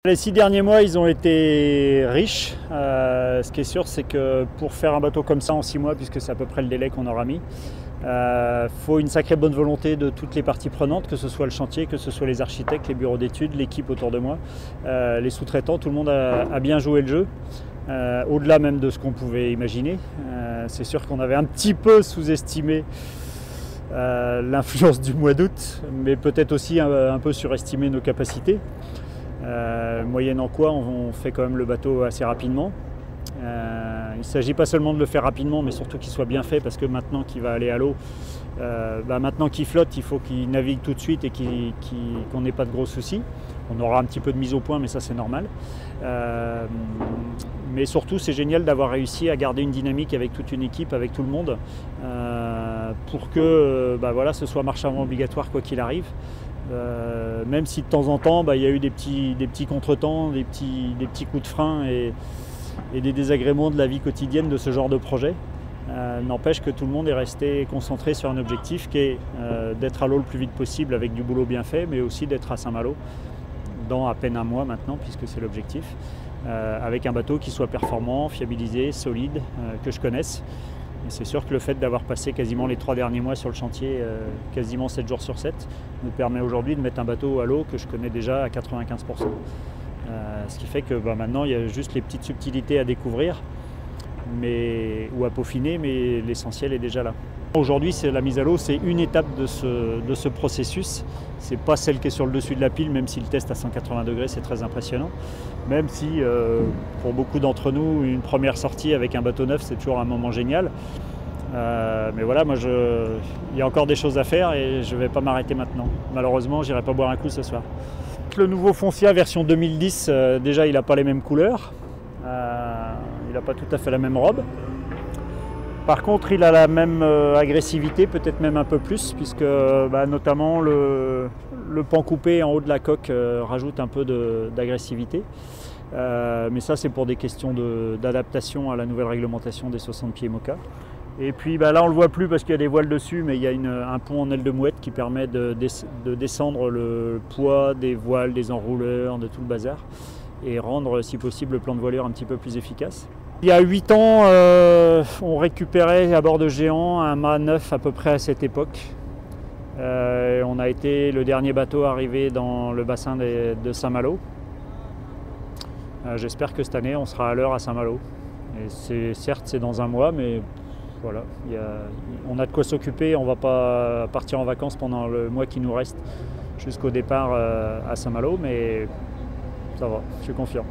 Les 6 derniers mois, ils ont été riches. Ce qui est sûr, c'est que pour faire un bateau comme ça en 6 mois, puisque c'est à peu près le délai qu'on aura mis, faut une sacrée bonne volonté de toutes les parties prenantes, que ce soit le chantier, que ce soit les architectes, les bureaux d'études, l'équipe autour de moi, les sous-traitants, tout le monde a bien joué le jeu, au-delà même de ce qu'on pouvait imaginer. C'est sûr qu'on avait un petit peu sous-estimé l'influence du mois d'août, mais peut-être aussi un peu surestimé nos capacités. Moyennant quoi on fait quand même le bateau assez rapidement. Il ne s'agit pas seulement de le faire rapidement, mais surtout qu'il soit bien fait, parce que maintenant qu'il va aller à l'eau, maintenant qu'il flotte, il faut qu'il navigue tout de suite et qu'on n'ait pas de gros soucis. On aura un petit peu de mise au point, mais ça c'est normal. Mais surtout c'est génial d'avoir réussi à garder une dynamique avec toute une équipe, avec tout le monde, pour que voilà, ce soit marche avant obligatoire quoi qu'il arrive. Même si de temps en temps il y a eu des petits contretemps, des petits coups de frein et des désagréments de la vie quotidienne de ce genre de projet. N'empêche que tout le monde est resté concentré sur un objectif qui est d'être à l'eau le plus vite possible avec du boulot bien fait, mais aussi d'être à Saint-Malo dans à peine un mois maintenant, puisque c'est l'objectif, avec un bateau qui soit performant, fiabilisé, solide, que je connaisse. Et c'est sûr que le fait d'avoir passé quasiment les 3 derniers mois sur le chantier, quasiment 7 jours sur 7, me permet aujourd'hui de mettre un bateau à l'eau que je connais déjà à 95%. Ce qui fait que maintenant il y a juste les petites subtilités à découvrir ou à peaufiner, mais l'essentiel est déjà là. Aujourd'hui, la mise à l'eau, c'est une étape de ce processus. Ce n'est pas celle qui est sur le dessus de la pile, même si le test à 180 degrés, c'est très impressionnant. Même si, pour beaucoup d'entre nous, une première sortie avec un bateau neuf, c'est toujours un moment génial. Mais voilà, il y a encore des choses à faire et je ne vais pas m'arrêter maintenant. Malheureusement, je n'irai pas boire un coup ce soir. Le nouveau Foncia version 2010, déjà, il n'a pas les mêmes couleurs. Il n'a pas tout à fait la même robe. Par contre, il a la même agressivité, peut-être même un peu plus, puisque notamment le pan coupé en haut de la coque rajoute un peu d'agressivité. Mais ça, c'est pour des questions d'adaptation à la nouvelle réglementation des 60 pieds Moka. Et puis là, on ne le voit plus parce qu'il y a des voiles dessus, mais il y a un pont en aile de mouette qui permet de descendre le poids des voiles, des enrouleurs, de tout le bazar, et rendre, si possible, le plan de voilure un petit peu plus efficace. Il y a 8 ans, on récupérait à bord de Géant un mât neuf à peu près à cette époque. On a été le dernier bateau arrivé dans le bassin de Saint-Malo. J'espère que cette année, on sera à l'heure à Saint-Malo. Certes, c'est dans un mois, mais voilà, on a de quoi s'occuper. On ne va pas partir en vacances pendant le mois qui nous reste jusqu'au départ à Saint-Malo, mais ça va, je suis confiant.